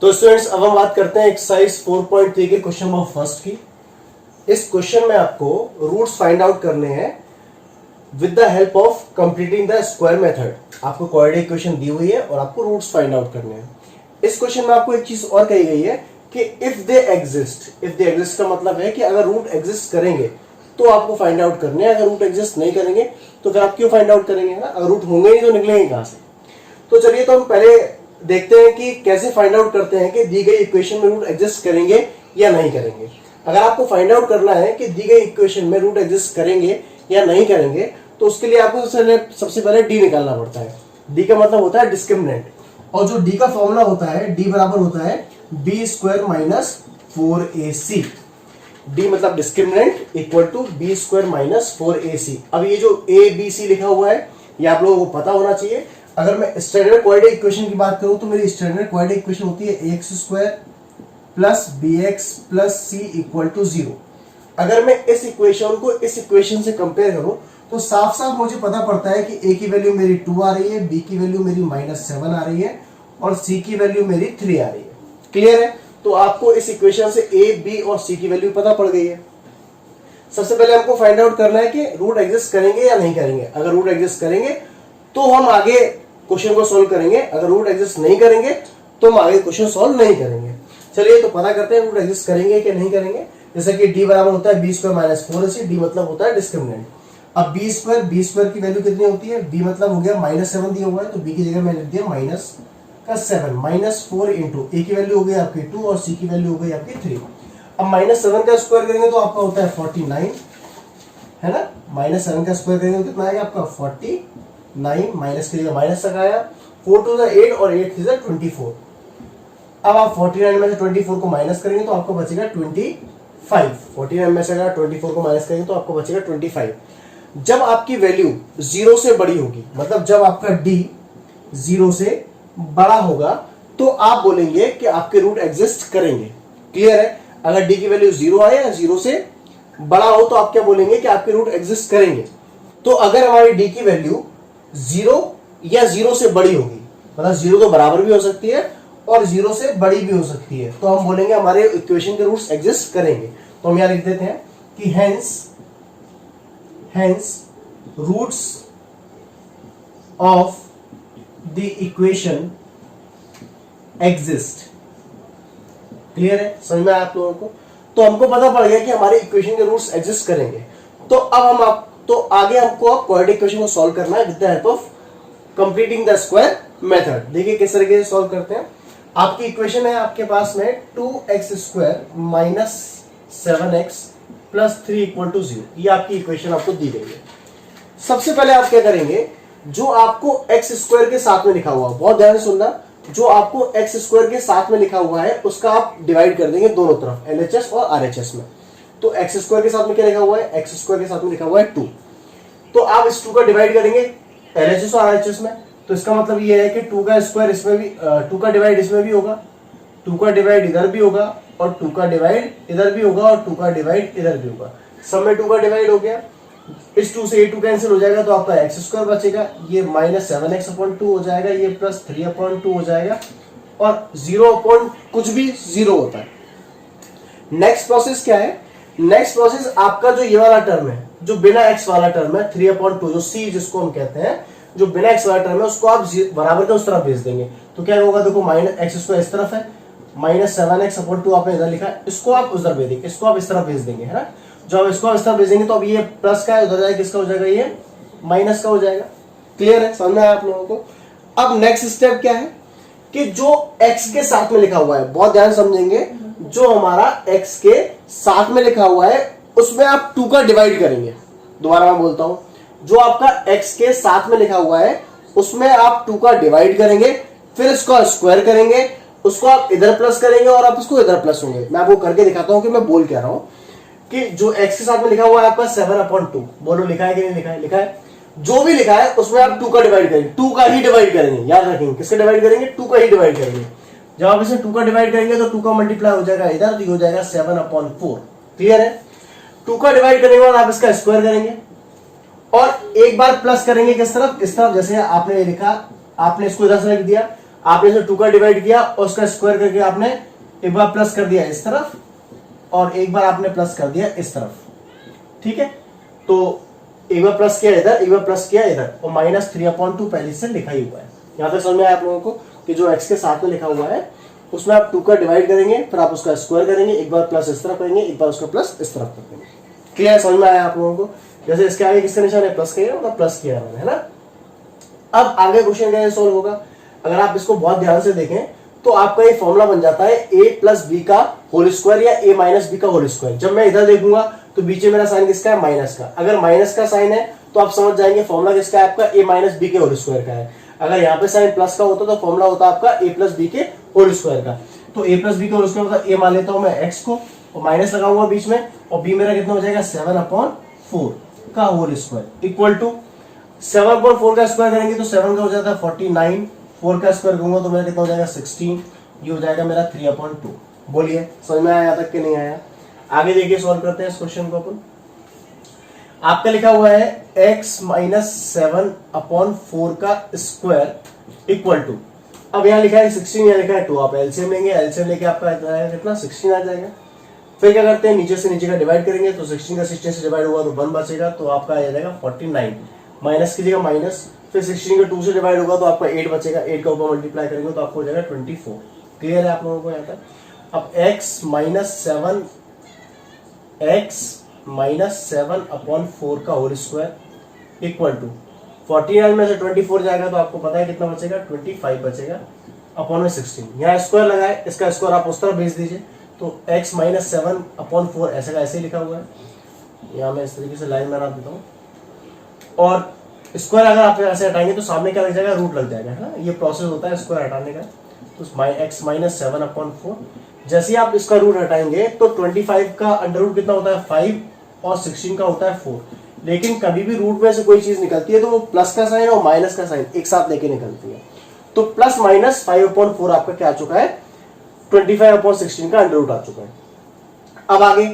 तो स्टूडेंट्स अब हम बात करते हैं एक्सरसाइज 4.3 के क्वेश्चन नंबर फर्स्ट की। इस क्वेश्चन में आपको रूट्स फाइंड आउट करने हैं with the help of completing the square method. आपको क्वाड्रेटिक इक्वेशन दी हुई है और आपको रूट्स फाइंड आउट करने हैं। इस क्वेश्चन में आपको एक चीज और कही गई है कि इफ दे एग्जिस्ट का मतलब है कि अगर रूट एग्जिस्ट करेंगे तो आपको फाइंड आउट करने हैं, अगर रूट एग्जिस्ट नहीं करेंगे तो फिर आप क्यों फाइंड आउट करेंगे ना, अगर रूट होंगे नहीं तो निकलेंगे कहां से। तो चलिए तो हम पहले देखते हैं कि कैसे फाइंड आउट करते हैं कि दी गई इक्वेशन में रूट एग्जिस्ट करेंगे या नहीं करेंगे। अगर आपको फाइंड आउट करना है कि दी गई इक्वेशन में रूट एग्जिस्ट करेंगे या नहीं करेंगे तो उसके लिए आपको सबसे पहले डी निकालना पड़ता है। डी का मतलब होता है डिस्क्रिमिनेंट, और जो डी का फॉर्मूला होता है डी बराबर होता है B square minus 4ac। D मतलब discriminant equal to B square minus 4ac। अब ये जो ए बी सी लिखा हुआ है ये आप लोगों को पता होना चाहिए। अगर मैं स्टैंडर्ड क्वाड्रेटिक इक्वेशन की बात करूं तो मेरी स्टैंडर्ड क्वाड्रेटिक इक्वेशन होती है ax square plus bx plus c equal to 0। अगर मैं इस इक्वेशन को इस इक्वेशन से कंपेयर करूं तो साफ साफ मुझे पता पड़ता है कि a की वैल्यू मेरी 2 आ रही है, b की वैल्यू मेरी -7 आ रही है और c की वैल्यू मेरी 3 आ रही है। क्लियर है? तो आपको इस इक्वेशन से a, b और c की वैल्यू पता पड़ गई है। सबसे पहले हमको फाइंड आउट करना है कि रूट एग्जिस्ट करेंगे या नहीं करेंगे। अगर रूट एग्जिस्ट करेंगे तो हम आगे क्वेश्चन को सॉल्व करेंगे, अगर रूट एग्जिस्ट नहीं करेंगे तो हम आगे क्वेश्चन सॉल्व नहीं करेंगे। चलिए तो पता करते हैं रूट एग्जिस्ट करेंगे कि नहीं करेंगे। जैसे कि डी बराबर होता है B square minus 4ac। D मतलब होता है डिस्क्रिमिनेंट। अब बी स्क्वायर की वैल्यू कितनी होती है, बी मतलब हो गया -7 दिया हुआ है तो बी की जगह मैंने लिख दिया -7 -4 इंटू ए की वैल्यू हो गई आपकी 2 और सी की वैल्यू हो गई आपकी 3। अब -7 का स्क्वायर करेंगे तो आपका होता है 49, है ना। -7 का स्क्वायर करेंगे तो कितना आएगा आपका 49, माइनस की जगह माइनस तक आया, 4 टू 8 और 8 थी 24। अब आप 49 में से 24 को माइनस करेंगे तो आपको बचेगा 25। 49 में से अगर 24 को माइनस करेंगे तो आपको बचेगा 25। जब आपकी वैल्यू 0 से बड़ी होगी, मतलब जब आपका डी 0 से बड़ा होगा तो आप बोलेंगे कि आपके रूट एग्जिस्ट करेंगे। क्लियर है? अगर डी की वैल्यू 0 आए या 0 से बड़ा हो तो आप क्या बोलेंगे कि आपके रूट एग्जिस्ट करेंगे। तो अगर हमारी डी की वैल्यू 0 या 0 से बड़ी होगी, मतलब 0 तो बराबर भी हो सकती है और 0 से बड़ी भी हो सकती है, तो हम बोलेंगे हमारे इक्वेशन के रूट्स एग्जिस्ट करेंगे। तो हम यहां लिख देते हैं कि hence roots of the equation exist. Clear है? समझ में आया आप लोगों को? तो हमको पता पड़ गया कि हमारे इक्वेशन के रूट्स एग्जिस्ट करेंगे। तो अब आगे हमको क्वाड्रेटिक इक्वेशन को सॉल्व करना है with the help of completing the square method. देखिए किस तरीके से सॉल्व करते हैं। आपकी इक्वेशन है आपके पास में 2x square minus 7x plus 3 equal to 0। ये आपकी इक्वेशन आपको दी गई है। सबसे पहले आप क्या करेंगे, जो आपको x स्क्वायर के साथ में लिखा हुआ, बहुत ध्यान से सुनना, जो आपको x स्क्वायर के साथ में लिखा हुआ है उसका आप डिवाइड कर देंगे दोनों तरफ, LHS और RHS में। तो x स्क्वायर के साथ में क्या लिखा हुआ है, x स्क्वायर के साथ में लिखा हुआ है 2। तो आप इस 2 का डिवाइड करेंगे LHS और RHS में। तो इसका मतलब ये है कि 2 का स्क्वायर इसमें भी, 2 का डिवाइड इसमें भी होगा, 2 का डिवाइड इधर भी होगा और 2 का डिवाइड इधर भी होगा और 2 का डिवाइड इधर भी होगा। सब में 2 का डिवाइड हो गया। इस 2 से ये 2 कैंसिल हो जाएगा तो आपका x स्क्वायर बचेगा, ये -7x/2 हो जाएगा, ये +3/2 हो जाएगा और 0 कुछ भी 0 होता है। नेक्स्ट प्रोसेस क्या है, नेक्स्ट प्रोसेस आपका जो ये वाला टर्म है, जो बिना x वाला टर्म है 3/2, जो c जिसको हम कहते हैं, जो बिना x वाला टर्म है उसको आप बराबर के उस तरफ भेज देंगे। तो क्या होगा, देखो -x स्क्वायर इस तरफ है, -7x/2 आपने इधर लिखा है, इसको आप उधर भेज देंगे, इसको आप इस तरफ भेज देंगे, है ना। जब इसको इस तरफ भेजेंगे तो अब ये प्लस का है, उधर जाएगा किसका हो जाएगा, ये माइनस का हो जाएगा। क्लियर है? समझ में आया आप लोगों को? अब नेक्स्ट स्टेप क्या है कि जो x के साथ में लिखा हुआ है, बहुत ध्यान समझेंगे, जो हमारा x के साथ में लिखा हुआ है उसमें आप 2 का डिवाइड करेंगे। दोबारा मैं बोलता हूं, जो आपका x के साथ में लिखा हुआ है उसमें आप 2 का डिवाइड करेंगे, फिर इसको स्क्वायर करेंगे, उसको आप इधर प्लस करेंगे और आप इसको इधर प्लस होंगे। मैं आपको करके दिखाता हूं कि मैं बोल क्या रहा हूं। कि जो x के साथ में लिखा हुआ है आपका 7/2, बोलो लिखा है कि नहीं लिखा है? लिखा है। जो भी लिखा है उसमें आप 2 का डिवाइड करेंगे, 2 का ही डिवाइड करेंगे, याद रखेंगे किसका डिवाइड करेंगे, 2 का ही डिवाइड करेंगे। जब आप इसे 2 का डिवाइड करेंगे तो 2 का मल्टीप्लाई हो जाएगा इधर, तो हो जाएगा 7/4। क्लियर है? 2 का डिवाइड करने के बाद आप इसका स्क्वायर करेंगे और एक बार प्लस करेंगे किस तरफ, इस तरफ। जैसे आपने ये लिखा, आपने इसको इधर से लिख दिया, आपने इसे 2 का डिवाइड किया और उसका स्क्वायर करके आपने एक बार प्लस कर दिया इस तरफ और एक बार आपने प्लस कर दिया इस तरफ, ठीक है। तो एक बार प्लस किया इधर, एक बार प्लस किया इधर, और -3/2 पहले से लिखा ही हुआ है। यहां तक समझ में आया आप लोगों को कि जो x के साथ में लिखा हुआ है उसमें आप 2 का डिवाइड करेंगे, फिर आप उसका स्क्वायर करेंगे, एक बार प्लस इस तरफ करेंगे, एक बार उसका प्लस इस तरफ करेंगे। क्लियर, समझ में आया आप लोगों को। जैसे इसके आगे किसका निशान है, प्लस का, मतलब प्लस किया मैंने, है ना। अब आगे क्वेश्चन कैसे सोल्व होगा, अगर आप इसको बहुत ध्यान से देखें तो आपका ये फॉर्मूला बन जाता है a+b का होल स्क्वायर या a-b का होल स्क्वायर। जब मैं इधर देखूंगा तो बीच में मेरा साइन किसका है, माइनस का। अगर माइनस का साइन है तो आप समझ जाएंगे फॉर्मूला किसका है, आपका a-b के होल स्क्वायर का है। अगर यहाँ पे साइन प्लस का होता तो फॉर्मूला होता आपका a+b के होल स्क्वायर का। तो a+b के होल स्क्वायर मतलब a मान लेता हूं मैं x को और माइनस लगाऊंगा बीच में, और b मेरा कितना हो जाएगा 7/4 का होल स्क्वायर इक्वल टू 7/4 का स्क्वायर करेंगे तो 7 का हो जाता है 49, 4 का स्क्वायर करूंगा तो मेरा कितना हो जाएगा 16, ये हो जाएगा मेरा 3/2। बोलिए समझ में आया तक कि नहीं आया। आगे देखिए सॉल्व करते हैं इस क्वेश्चन को अपन। आपका लिखा हुआ है x - 7/4 का स्क्वायर इक्वल टू, अब यहाँ लिखा है 16, यहाँ लिखा है 2, आप एलसीएम लेंगे, एलसीएम लेके आपका कितना 16 आ जाएगा। फिर क्या करते हैं, नीचे से नीचे का डिवाइड करेंगे तो 16 का 16 से डिवाइड होगा तो 1 बचेगा, तो आपका आ जाएगा 49, माइनस कीजिएगा माइनस, फिर 16 का 2 से डिवाइड होगा तो आपका 8 बचेगा, 8 का ऊपर मल्टीप्लाई करेंगे तो आपको हो जाएगा 24। क्लियर है आप लोगों को यहाँ तक। अब x - 7/4 का होल स्क्वायर इक्वल टू 49 में से 24 जाएगा तो आपको पता है कितना बचेगा, 25 बचेगा अपॉन में 16। यहाँ स्क्वायर लगाए, इसका स्क्वायर आप उस तरफ भेज दीजिए, तो x - 7/4 ऐसे का ऐसे ही लिखा हुआ है। यहाँ मैं इस तरीके से लाइन बना देता हूँ, और स्क्वायर अगर आप ऐसे हटाएंगे तो सामने क्या लग जाएगा, रूट लग जाएगा, है ना। ये प्रोसेस होता है स्क्वायर हटाने का। तो x - 7/4, जैसे आप इसका रूट हटाएंगे तो 25 का अंडर रूट कितना होता है 5 और 16 का होता है 4। लेकिन कभी भी रूट में से कोई चीज निकलती है तो वो प्लस का साइन और माइनस का साइन एक साथ लेके निकलती है। तो प्लस माइनस 5/4 आपका क्या आ चुका है, 25/16 का अंडर रूट आ चुका है। अब आगे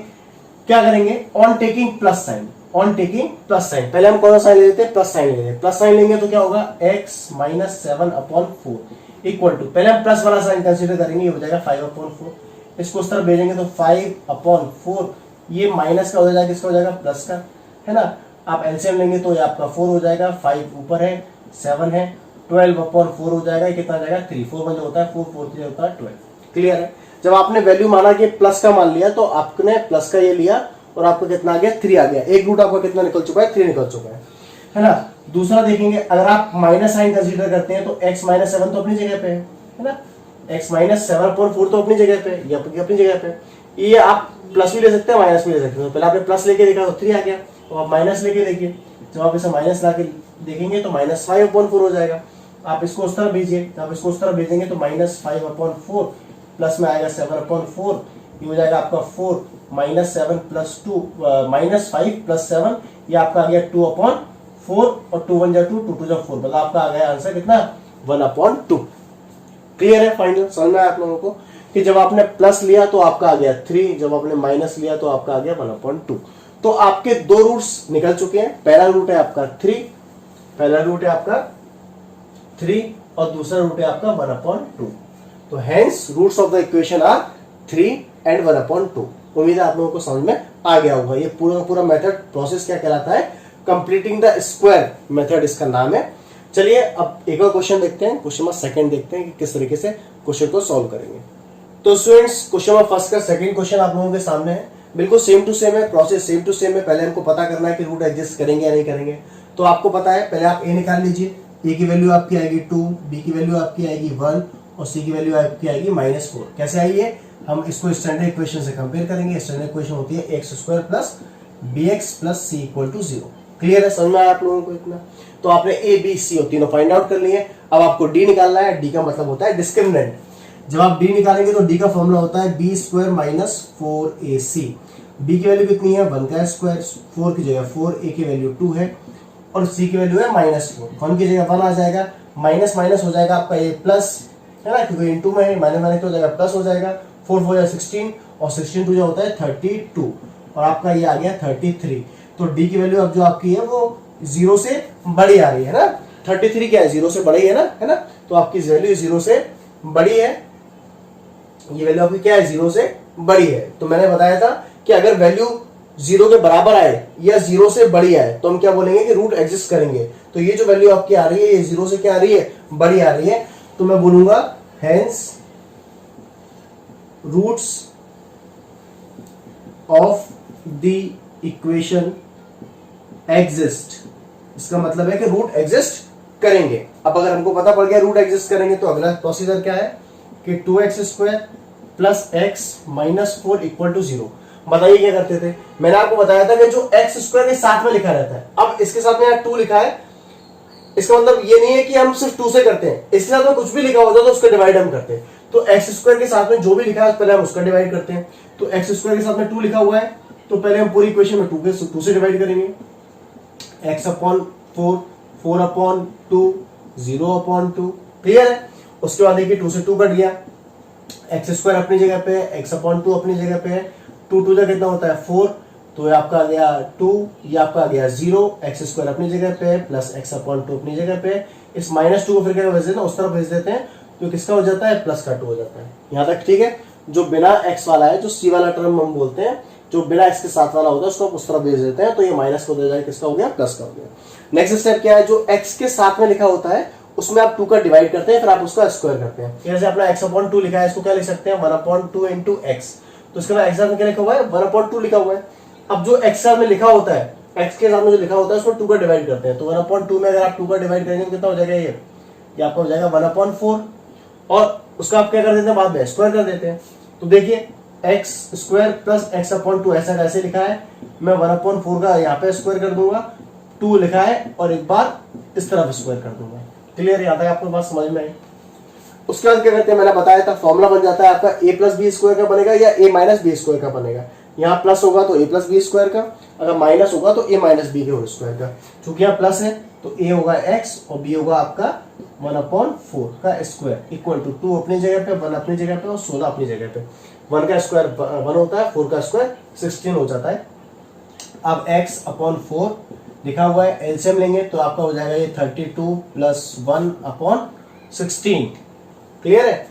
क्या करेंगे, on taking plus sign, on taking plus sign, पहले हम कौन सा साइन ले लेते हैं, प्लस साइन ले लेते हैं। प्लस साइन लेंगे तो क्या होगा, x - 7/4 इक्वल टू, पहले हम प्लस वाला साइन कंसीडर करेंगे, ये हो जाएगा 5/4। इसको उस तरफ भेजेंगे तो 5/4, ये माइनस का हो जाएगा, किसका हो जाएगा, प्लस का, है ना। आप एलसीएम लेंगे तो ये आपका 4 हो जाएगा, 5 ऊपर है 7 है, 12/4 हो जाएगा, कितना आ जाएगा 3, 4 बंद होता है 4, 4 3 होता है 12। क्लियर है। जब आपने वैल्यू माना कि प्लस का मान लिया तो आपने प्लस का ये लिया और आपको कितना आ गया, 3 आ गया। एक रूट आपका कितना निकल चुका है, 3 निकल चुका है ना। दूसरा देखेंगे, अगर आप माइनस साइन कंसीडर करते हैं तो x - 7 तो अपनी जगह पे है ना, x - 7/4 तो अपनी जगह पे, ये अपनी जगह पे। ये आप प्लस भी ले सकते हैं, माइनस भी ले सकते हैं। पहले आपने प्लस लेके देखा तो 3 आ गया, और आप माइनस लेके देखिए, जब आप इसे माइनस ला के देखेंगे तो -5/4 हो जाएगा। आप इसको उस तरफ भेजिए, आप इसको उस तरफ भेजेंगे तो -5/4 प्लस में आएगा 7/4, ये हो जाएगा आपका 4 - 7 + 2 -5 + 7, ये आपका आ गया 2/4, और 2 1 जा 2, 2 2 जा 4, मतलब आपका आ गया आंसर कितना, 1/2। क्लियर है, फाइनल समझ में आया आप लोगों को कि जब आपने प्लस लिया तो आपका आ गया 3, जब आपने माइनस लिया तो आपका आ गया 1/2। तो आपके दो रूट्स निकल चुके हैं। पहला रूट है आपका 3, पहला रूट है आपका 3 और दूसरा रूट है आपका 1/2। तो hence roots of the equation are 3 and 1/2। उम्मीद है आप लोगों को समझ में आ गया होगा। ये पूरा मेथड प्रोसेस क्या कहलाता है, कंप्लीटिंग द स्क्वायर मेथड इसका नाम है। चलिए अब एक और क्वेश्चन देखते हैं, क्वेश्चन नंबर सेकंड देखते हैं कि किस तरीके से क्वेश्चन को सॉल्व करेंगे। तो स्टूडेंट्स क्वेश्चन नंबर फर्स्ट का सेकंड क्वेश्चन आप लोगों के सामने है, बिल्कुल सेम टू सेम है, प्रोसेस सेम टू सेम है। पहले हमको पता करना है कि रूट एग्जिस्ट करेंगे या नहीं करेंगे। तो आपको पता है, पहले आप ए निकाल लीजिए, ए की वैल्यू आपकी आएगी 2, बी की वैल्यू आपकी आएगी 1 और सी की वैल्यू आपकी आएगी -4। कैसे आई है, हम इसको स्टैंडर्ड इक्वेशन से कंपेयर करेंगे। स्टैंडर्ड इक्वेशन होती है x² + bx + c = 0। क्लियर है, समझ में आया आप लोगों को इतना। तो आपने ए बी सी और तीनों फाइंड आउट कर लिए। अब आपको डी निकालना है। डी का मतलब होता है डिस्क्रिमिनेंट। जब आप डी निकालेंगे तो डी का फॉर्मूला होता है b² - 4ac। b की वैल्यू कितनी है, 1 का स्क्वायर, 4 की जगह 4, a की वैल्यू 2 है और c की वैल्यू है -4। 1 की जगह 1 आ जाएगा, माइनस माइनस हो जाएगा आपका ये प्लस, है ना, क्योंकि इनटू में माइनस माइनस हो जाएगा प्लस हो जाएगा। 4 4 जा 16 और 16 2 जो होता है 32 और आपका ये आ गया 33। तो डी की वैल्यू अब जो आपकी है वो जीरो से बड़ी आ रही है ना, 33 क्या है, जीरो से बड़ी है ना, तो आपकी वैल्यू जीरो से बड़ी है, ये वैल्यू आपकी क्या है, जीरो से बड़ी है। तो मैंने बताया था कि अगर वैल्यू जीरो के बराबर आए या जीरो से बड़ी आए तो हम क्या बोलेंगे कि रूट एग्जिस्ट करेंगे। तो ये जो वैल्यू आपकी आ रही है ये जीरो से क्या आ रही है, बड़ी आ रही है, तो मैं बोलूंगा hence roots of the equation exist. इसका मतलब है कि रूट एग्जिस्ट करेंगे। अब अगर हमको पता पड़ गया रूट एग्जिस्ट करेंगे तो अगला प्रोसीजर क्या है कि 2x² plus X minus 4 equal to 0। बताइए क्या करते थे, मैंने आपको बताया था कि जो x² के साथ में लिखा रहता है, अब इसके साथ में यहाँ 2 लिखा है, इसका मतलब ये नहीं है कि हम सिर्फ 2 से करते हैं, इसके साथ में कुछ भी लिखा होता है तो उसका डिवाइड हम करते हैं। तो x² के साथ में जो भी लिखा है पहले हम उसका डिवाइड करते हैं। तो x² के साथ में 2 लिखा हुआ है तो पहले हम पूरी इक्वेशन में 2 से डिवाइड करेंगे, x/4, 4/2, 0/2, क्लियर है। उसके बाद देखिए 2 से 2 कट गया, x² अपनी जगह पे है, x/2 अपनी जगह पे है, 2 जा कितना होता है 4, तो ये आपका आ गया 2, ये आपका आ गया 0, x² अपनी जगह पे है प्लस x/2 अपनी जगह पे है। इस -2 को फिर क्या भेज देना, उस तरफ भेज देते हैं, तो किसका हो जाता है, प्लस का 2 हो जाता है। यहां तक ठीक है। जो बिना x वाला है, जो c वाला टर्म हम बोलते हैं, जो बिना x के साथ वाला होता है उसको उस तरफ भेज देते हैं, तो ये माइनस को दे जाए किसका हो गया, प्लस का हो गया। नेक्स्ट स्टेप क्या है, जो x के साथ में लिखा होता है उसमें आप 2 का डिवाइड करते हैं, फिर आप उसका स्क्वायर करते हैं। जैसे अपना x/2 लिखा है, इसको क्या लिख सकते हैं 1/2 इंटू एक्स, तो इसके बाद x में क्या लिखा हुआ है 1/2 लिखा हुआ है। अब जो x साथ में लिखा होता है, x के साथ में जो लिखा होता है उसको 2 का डिवाइड करते हैं, तो 1/2 में अगर आप 2 का डिवाइड करेंगे तो कितना हो जाएगा, ये आपका हो जाएगा 1/4, और उसका आप क्या कर देते हैं बाद में स्क्वायर कर देते हैं। तो देखिए x² प्लस x/2 ऐसा कैसे लिखा है, मैं 1/4 का यहाँ पे स्क्वायर कर दूंगा, 2 लिखा है और एक बार इस तरफ स्क्वायर कर दूंगा। क्लियर, यहाँ तक आपको बात समझ में आई। उसके बाद क्या करते हैं, मैंने बताया था फॉर्मूला बन जाता है आपका a प्लस बी स्क्वायर का बनेगा या a माइनस बी स्क्वायर का बनेगा। यहाँ प्लस होगा तो a प्लस बी स्क्वायर का, अगर माइनस होगा तो a माइनस बी के होल स्क्वायर का। चूंकि यहाँ प्लस है तो a होगा x और b होगा आपका 1/4 का स्क्वायर इक्वल टू 2 अपनी जगह पे, 1 अपनी जगह पे और 16 अपनी जगह पे। 1 का स्क्वायर 1 होता है, 4 का स्क्वायर 16 हो जाता है। अब x/4 लिखा हुआ है, एलसीएम लेंगे तो आपका हो जाएगा ये 32 प्लस 1/16। क्लियर है,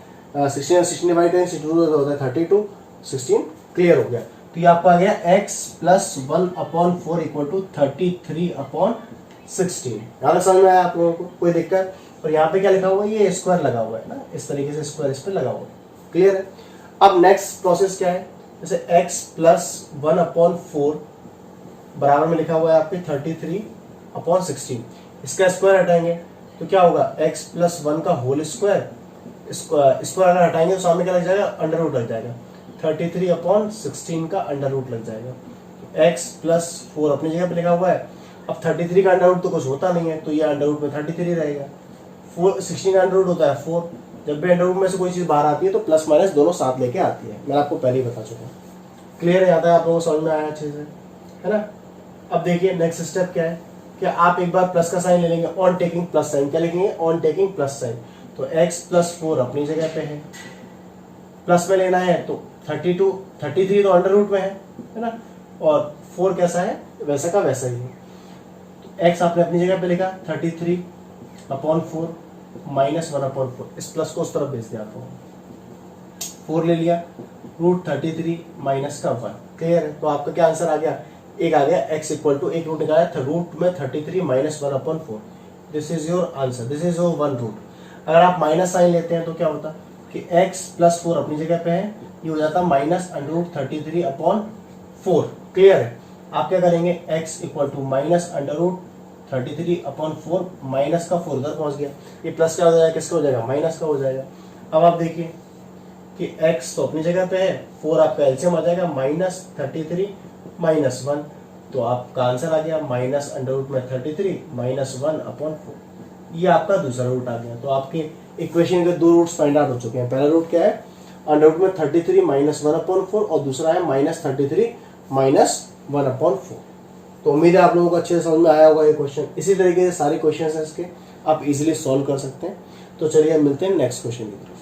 16 16 डिवाइड करें, 62 होता है 32, 16 क्लियर हो गया। तो ये आपका आ गया x प्लस 1/4 इक्वल टू 33/16। यहाँ तक समझ में आया आप लोगों को, कोई दिक्कत। और यहाँ पे क्या लिखा हुआ है, ये स्क्वायर लगा हुआ है ना, इस तरीके से स्क्वायर इस पे लगा हुआ है। क्लियर है। अब नेक्स्ट प्रोसेस क्या है, जैसे x प्लस 1/4 बराबर में लिखा हुआ है आपके 33/16, इसका स्क्वायर हटाएंगे तो क्या होगा, x प्लस 1 का होल स्क्वायर, स्क्वायर अगर हटाएंगे तो सामने क्या लग जाएगा, अंडर रूट लग जाएगा, 33/16 का अंडर रूट लग जाएगा। x प्लस 4 अपनी जगह पे लिखा हुआ है, अब 33 का अंडर रूट तो कुछ होता नहीं है, तो ये अंडर रूट में 33 रहेगा। 16 का अंडर रूट होता है 4, जब भी अंडर रूट में से कोई चीज बाहर आती है तो प्लस माइनस दोनों साथ लेके आती है, मैं आपको पहले ही बता चुका हूँ। क्लियर है, आता है आप लोगों को समझ में आया अच्छे से, है ना। अब देखिए नेक्स्ट स्टेप क्या है, कि आप एक बार प्लस का साइन ले लेंगे, ऑन टेकिंग प्लस साइन, क्या लिखेंगे, ऑन टेकिंग प्लस साइन। तो x प्लस 4 अपनी जगह पे है, प्लस में लेना है तो 33 तो अंडर रूट में है ना, और 4 कैसा है, वैसा का वैसा ही है। तो x आपने अपनी जगह पे लिखा 33/4 माइनस 1/4, इस प्लस को उस तरफ भेज दिया आपको, 4 ले लिया, रूट 33 माइनस का 1। क्लियर है, तो आपका क्या आंसर आ गया, एक आ गया x इक्वल टू, एक रूट निकाला था रूट में 33 minus 1/4, this is your answer, this is your 1 root. अगर आप माइनस साइन लेते हैं तो क्या होता कि x प्लस 4 अपनी जगह पे है, ये हो जाता माइनस √33/4। क्लियर है, आप क्या करेंगे, x equal to minus √33/4 minus का 4 उधर पहुंच गया, ये प्लस क्या हो जाएगा, किसका हो जाएगा, माइनस का हो जाएगा। अब आप देखिए कि x तो अपनी जगह पे है, 4 आपका एलसीएम आ जाएगा, माइनस 33 माइनस 1, तो आपका आंसर आ गया माइनस अंडर रूट में 33 माइनस 1/4। ये आपका दूसरा रूट आ गया। तो आपके इक्वेशन के 2 रूट्स फाइंड आउट हो चुके हैं। पहला रूट क्या है, अंडर रूट में 33 माइनस 1/4, और दूसरा है माइनस 33 माइनस 1/4। तो उम्मीद है आप लोगों को अच्छे से समझ में आया होगा ये क्वेश्चन। इसी तरीके से सारे क्वेश्चन हैं इसके, आप इजीली सॉल्व कर सकते हैं। तो चलिए मिलते हैं नेक्स्ट क्वेश्चन की तरफ।